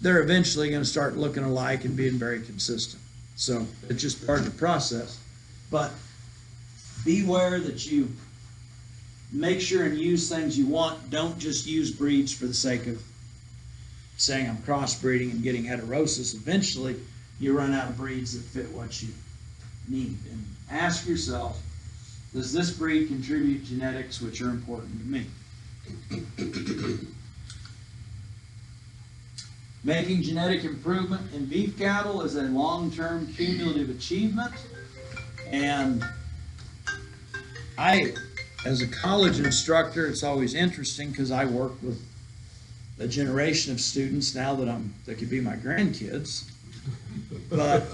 they're eventually going to start looking alike and being very consistent. So it's just part of the process. But beware that you make sure and use things you want. Don't just use breeds for the sake of saying I'm crossbreeding and getting heterosis. Eventually, you run out of breeds that fit what you need. And ask yourself, does this breed contribute genetics which are important to me? Making genetic improvement in beef cattle is a long-term cumulative achievement. And I, as a college instructor, it's always interesting because I work with a generation of students now that could be my grandkids. But,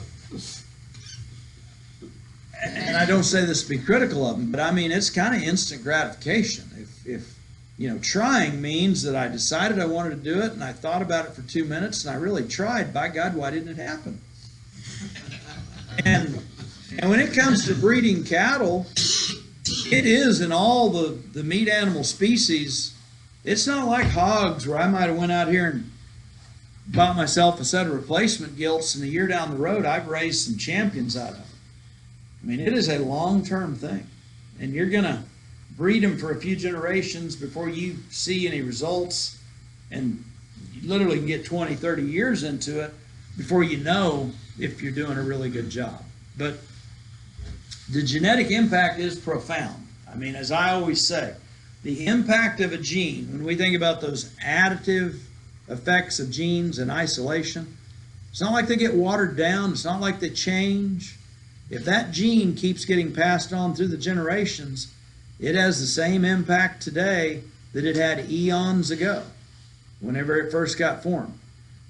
and I don't say this to be critical of them, but I mean, it's kind of instant gratification. If you know, trying means that I decided I wanted to do it and I thought about it for 2 minutes and I really tried, by God, why didn't it happen? And when it comes to breeding cattle, it is in all the meat animal species. It's not like hogs where I might have went out here and bought myself a set of replacement gilts and a year down the road I've raised some champions out of them. I mean, it is a long-term thing. And you're going to breed them for a few generations before you see any results. And you literally can get 20, 30 years into it before you know if you're doing a really good job. But the genetic impact is profound. I mean, as I always say, the impact of a gene, when we think about those additive effects of genes in isolation, it's not like they get watered down. It's not like they change. If that gene keeps getting passed on through the generations, it has the same impact today that it had eons ago, whenever it first got formed.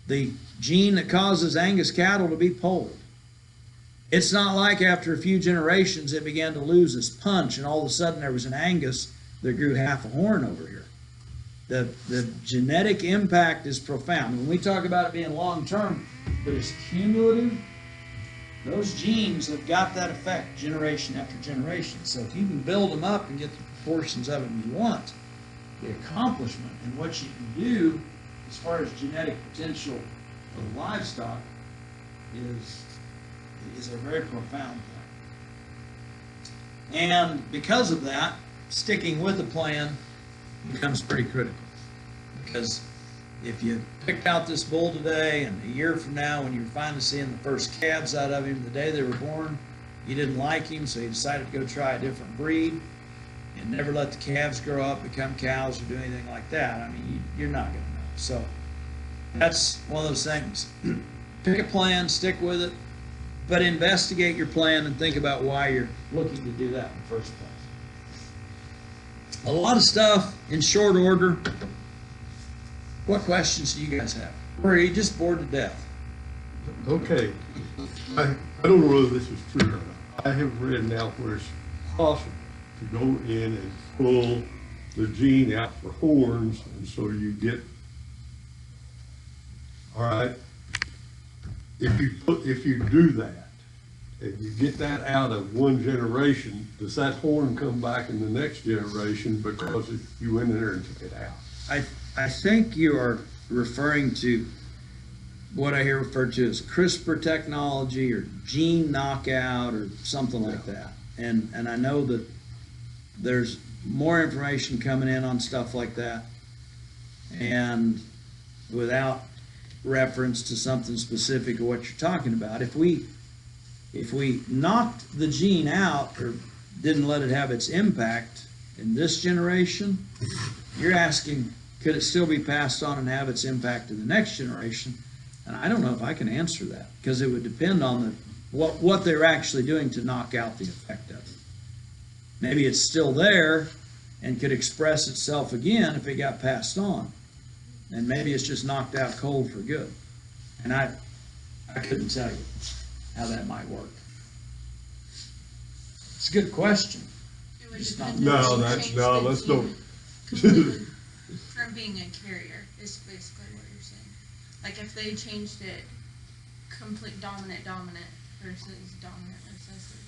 The gene that causes Angus cattle to be polled. It's not like after a few generations it began to lose its punch and all of a sudden there was an Angus that grew half a horn over here. The genetic impact is profound. When we talk about it being long-term, but it's cumulative, those genes have got that effect generation after generation. So if you can build them up and get the proportions of them you want, the accomplishment and what you can do as far as genetic potential of livestock is a very profound thing. And because of that, sticking with the plan becomes pretty critical. Because if you picked out this bull today and a year from now when you're finally seeing the first calves out of him, the day they were born, you didn't like him, so you decided to go try a different breed and never let the calves grow up, become cows, or do anything like that, I mean, you're not going to know. So that's one of those things. Pick a plan, stick with it, but investigate your plan and think about why you're looking to do that in the first place. A lot of stuff in short order. What questions do you guys have? Or are you just bored to death? Okay, I don't know whether this is true or not. I have read now where it's possible to go in and pull the gene out for horns, and so you get, all right, if you do that, and you get that out of one generation, does that horn come back in the next generation because you went in there and took it out? I think you are referring to what I hear referred to as CRISPR technology or gene knockout or something like that. And I know that there's more information coming in on stuff like that. And without reference to something specific of what you're talking about, if we knocked the gene out or didn't let it have its impact in this generation, you're asking, could it still be passed on and have its impact in the next generation? And I don't know if I can answer that, because it would depend on what they're actually doing to knock out the effect of it. Maybe it's still there and could express itself again if it got passed on. And maybe it's just knocked out cold for good. And I couldn't tell you how that might work. It's a good question. It would It's depend not- on No, if you that's- changed no, the let's gene don't- completely from being a carrier, is basically what you're saying. Like if they changed it complete dominant versus dominant recessive.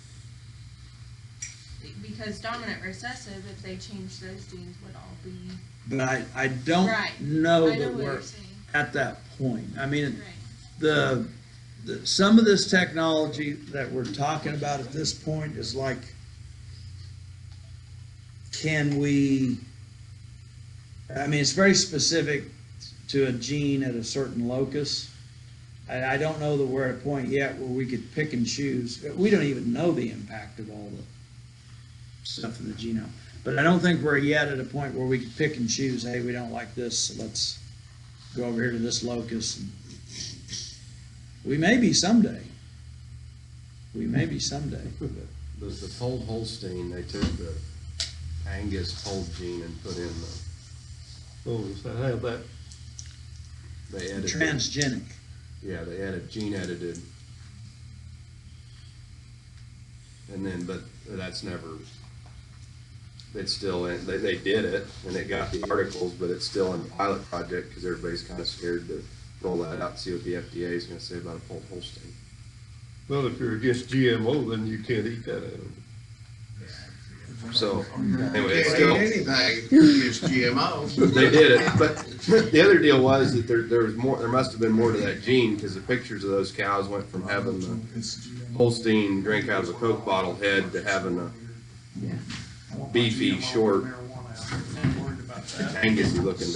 Because dominant recessive, if they changed those genes, would all be But I don't Right. know I know that what we're you're saying. at that point. I mean, Right. some of this technology that we're talking about at this point is like, it's very specific to a gene at a certain locus. I don't know that we're at a point yet where we could pick and choose. We don't even know the impact of all the stuff in the genome. But I don't think we're yet at a point where we could pick and choose, hey, we don't like this, so let's go over here to this locus. And we may be someday. We may be someday. The polled Holstein, they took the Angus polled gene and put in Oh, is that how that, they edited. Transgenic. Yeah, they added, gene edited. And then, but that's never, it's still in, they did it and it got the articles, but it's still in the pilot project because everybody's kind of scared to roll that out and see what the FDA is gonna say about a polled Holstein. well, if you're against GMO, then you can't eat that animal. So, anyway, it's Can't still, eat anything if you're against GMOs. they did it, but the other deal was that there was more, there must have been more to that gene because the pictures of those cows went from having the Holstein drink out of a Coke bottle head to having a beefy, short, Angusy looking.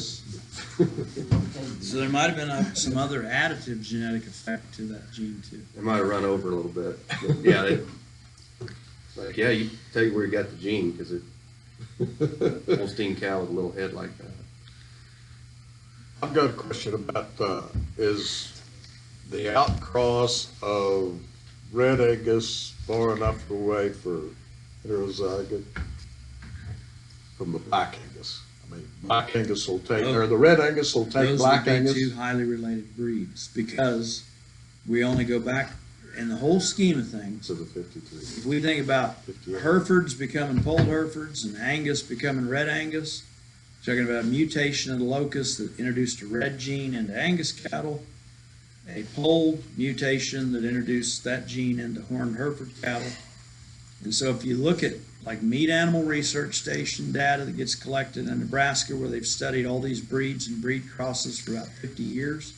So there might have been some other additive genetic effect to that gene too. They might have run over a little bit. But yeah, like, yeah, you tell you where you got the gene because it Holstein cow with a little head like that. I've got a question about, is the outcross of Red Angus far enough away for heterozygote from the Black Angus? I mean, Black Angus will take, or the Red Angus will take Those Black would be Angus? two highly related breeds because we only go back in the whole scheme of things. To the 53. If we think about 58. Herefords becoming polled Herefords and Angus becoming Red Angus, talking about a mutation of the locus that introduced a red gene into Angus cattle, a polled mutation that introduced that gene into horned Hereford cattle. And so if you look at like Meat Animal Research Station data that gets collected in Nebraska where they've studied all these breeds and breed crosses for about 50 years,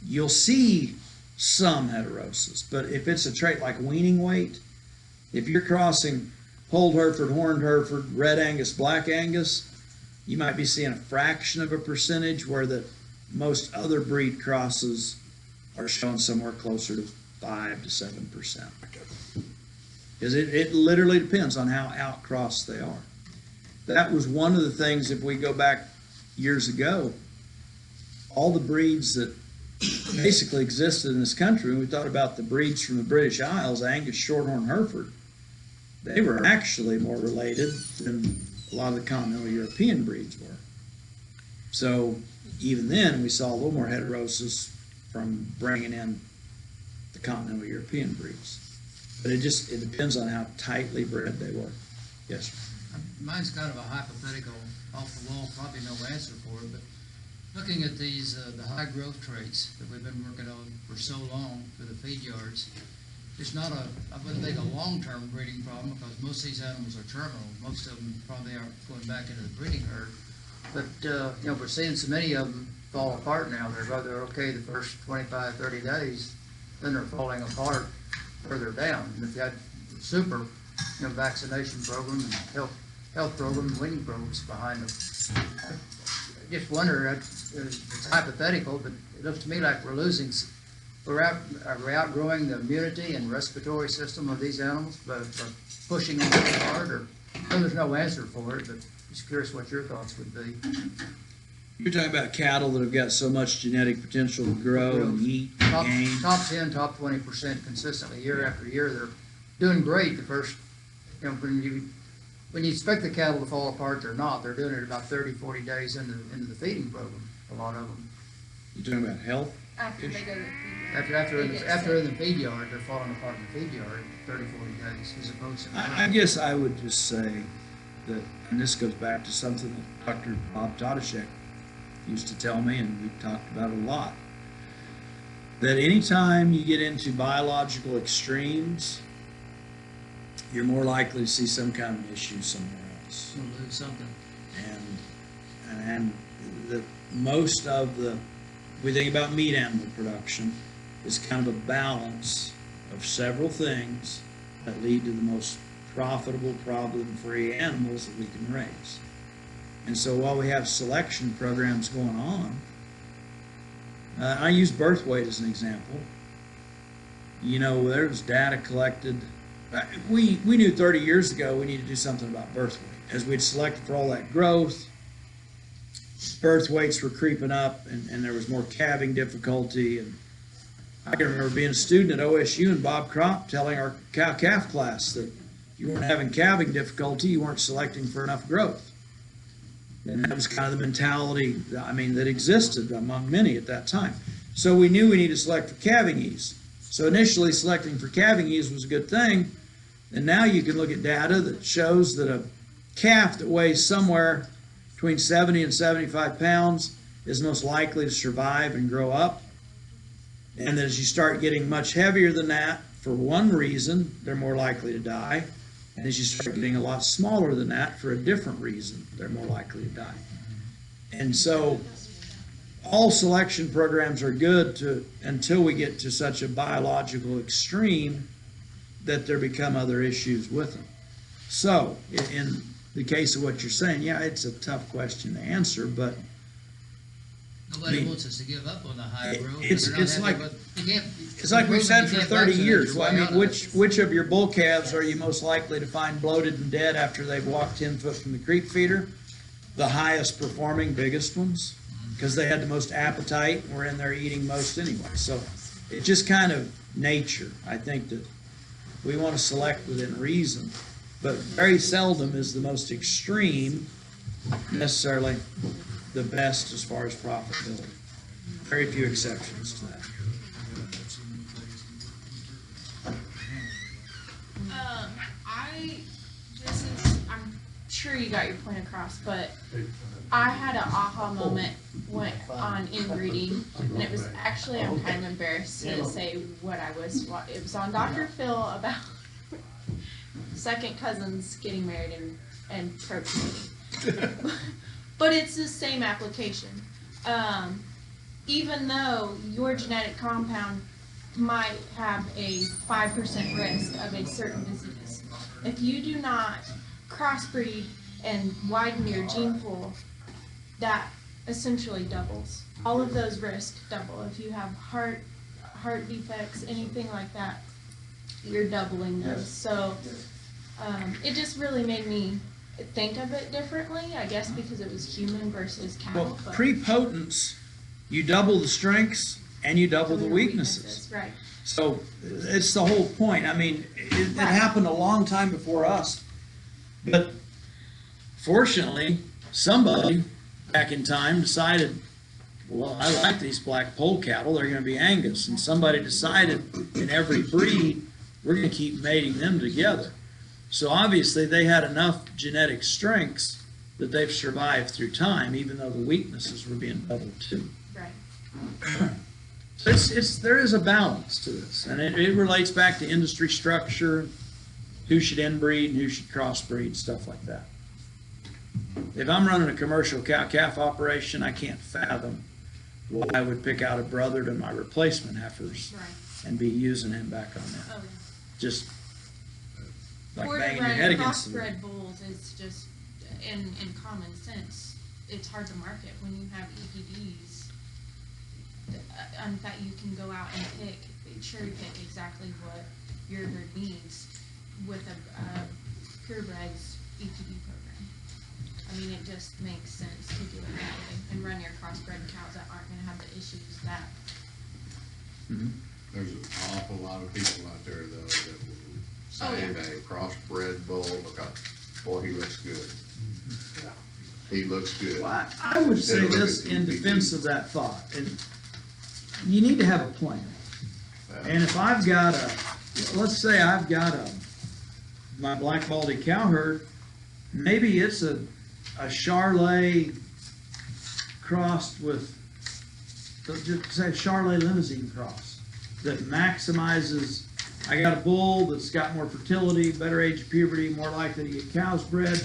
you'll see some heterosis. But if it's a trait like weaning weight, if you're crossing polled Hereford, horned Hereford, Red Angus, Black Angus, you might be seeing a fraction of a percentage where the most other breed crosses are showing somewhere closer to 5 to 7%. Because it literally depends on how outcrossed they are. That was one of the things, if we go back years ago, all the breeds that basically existed in this country, when we thought about the breeds from the British Isles, Angus, Shorthorn, Hereford, they were actually more related than a lot of the continental European breeds were. So even then, we saw a little more heterosis from bringing in the continental European breeds. But it depends on how tightly bred they were. Yes, sir. Mine's kind of a hypothetical, off the wall, probably no answer for it, but looking at these, the high growth traits that we've been working on for so long for the feed yards, it's not I wouldn't think a long-term breeding problem, because most of these animals are terminal. Most of them probably aren't going back into the breeding herd. But, you know, we're seeing so many of them fall apart now. They're okay the first 25, 30 days, then they're falling apart further down. And if you had super, you know, vaccination program and health program and weaning programs behind them. I just wonder, it's hypothetical, but it looks to me like we're outgrowing the immunity and respiratory system of these animals by pushing them too hard, or, well, there's no answer for it, but just curious what your thoughts would be. You're talking about cattle that have got so much genetic potential to grow and eat and gain. Top 10, top 20% consistently year after year. They're doing great the first, you know, when you expect the cattle to fall apart, they're not. They're doing it about 30, 40 days into the feeding program, a lot of them. You're talking about health? After they go to the feed yard. After in the feed yard, they're falling apart in the feed yard 30, 40 days as opposed to. I guess I would just say that, and this goes back to something that Dr. Bob Todashek used to tell me, and we've talked about it a lot, that anytime you get into biological extremes, you're more likely to see some kind of issue somewhere else. You'll lose something. And the most of the, we think about meat animal production, is kind of a balance of several things that lead to the most profitable, problem-free animals that we can raise. And so while we have selection programs going on, I use birth weight as an example. You know, there was data collected. We knew 30 years ago we needed to do something about birth weight. As we'd selected for all that growth, birth weights were creeping up, and there was more calving difficulty. And I can remember being a student at OSU and Bob Crop telling our cow-calf class that you weren't having calving difficulty, you weren't selecting for enough growth. And that was kind of the mentality, that existed among many at that time. So we knew we needed to select for calving ease. So initially selecting for calving ease was a good thing. And now you can look at data that shows that a calf that weighs somewhere between 70 and 75 pounds is most likely to survive and grow up. And as you start getting much heavier than that, for one reason, they're more likely to die. And as you start getting a lot smaller than that, for a different reason, they're more likely to die. And so all selection programs are good until we get to such a biological extreme that there become other issues with them. So in the case of what you're saying, yeah, it's a tough question to answer, but Nobody wants us to give up on the high growth. it's like we've said for 30 years. Well, I mean, which of your bull calves are you most likely to find bloated and dead after they've walked 10 foot from the creep feeder? The highest performing, biggest ones, because they had the most appetite and were in there eating most anyway. So it's just kind of nature. I think that we want to select within reason, but very seldom is the most extreme necessarily the best as far as profitability. Very few exceptions to that. I'm sure you got your point across, but I had an aha moment on inbreeding, and it was actually, I'm kind of embarrassed to say what it was on Dr. Phil about second cousins getting married and procreating. But it's the same application. Even though your genetic compound might have a 5% risk of a certain disease, if you do not crossbreed and widen your gene pool, that essentially doubles. All of those risks double. If you have heart defects, anything like that, you're doubling those. So it just really made me think of it differently, I guess, because it was human versus cattle. Well, prepotence, you double the strengths and you double the weaknesses. Right. So it's the whole point. I mean, it happened a long time before us, but fortunately, somebody back in time decided, well, I like these black poll cattle, they're gonna be Angus. And somebody decided in every breed, we're gonna keep mating them together. So obviously, they had enough genetic strengths that they've survived through time, even though the weaknesses were being doubled too. Right. So there is a balance to this, and it relates back to industry structure, who should inbreed and who should crossbreed, stuff like that. If I'm running a commercial cow-calf operation, I can't fathom why I would pick out a brother to my replacement heifers Right. and be using him back on that. Oh, yeah. Just like Or to banging your run head against the wall. crossbred bulls is just, in common sense, it's hard to market when you have EPDs. That you can go out and cherry pick exactly what your herd needs with a purebred's EPD program. I mean, it just makes sense to do it that way and run your crossbred cows that aren't gonna have the issues that. There's an awful lot of people out there though that will save a crossbred bull because, boy, he looks good. He looks good. Well, I would say It'll look this at in EPD. defense of that thought, and you need to have a plan. And if I've got let's say I've got my black baldy cow herd, maybe it's a Charolais crossed with, just say Charolais Limousine cross that maximizes. I got a bull that's got more fertility, better age of puberty, more likely to get cows bred,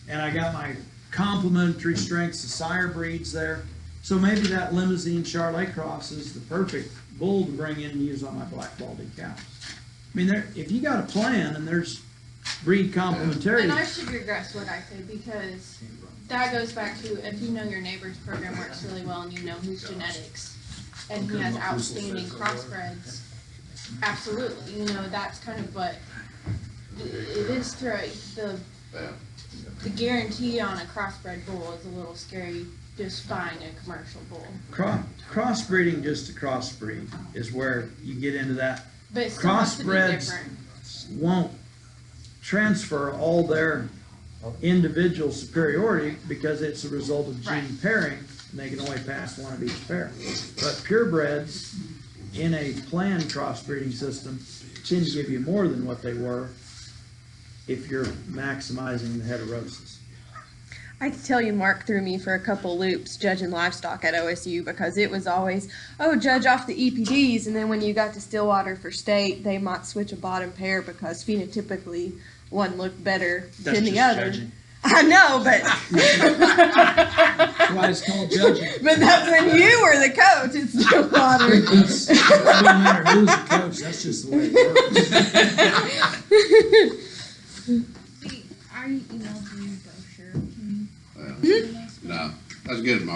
and I got my complementary strengths of sire breeds there. So maybe that Limousine Charolais cross is the perfect bull to bring in and use on my black baldy cows. I mean, if you got a plan and there's breed complementarity. And I should regress what I said because that goes back to if you know your neighbor's program works really well and you know whose genetics and he has outstanding crossbreds, absolutely, you know, that's kind of what it is the guarantee on a crossbred bull is a little scary just buying a commercial bull. Crossbreeding just to crossbreed is where you get into that. But it still has to be Crossbreds different. won't transfer all their individual superiority because it's a result of gene Right. pairing, and they can only pass one of each pair. But purebreds in a planned crossbreeding system tend to give you more than what they were if you're maximizing the heterosis. I can tell you Mark threw me for a couple loops judging livestock at OSU because it was always, oh, judge off the EPDs, and then when you got to Stillwater for state, they might switch a bottom pair because phenotypically one looked better That's than the just other. judging. I know, but That's why it's called judging. but that's when you were the coach at Stillwater. It doesn't matter who's the coach, that's just the way it works. I emailed you the brochure. Can you No, that's good, Mark.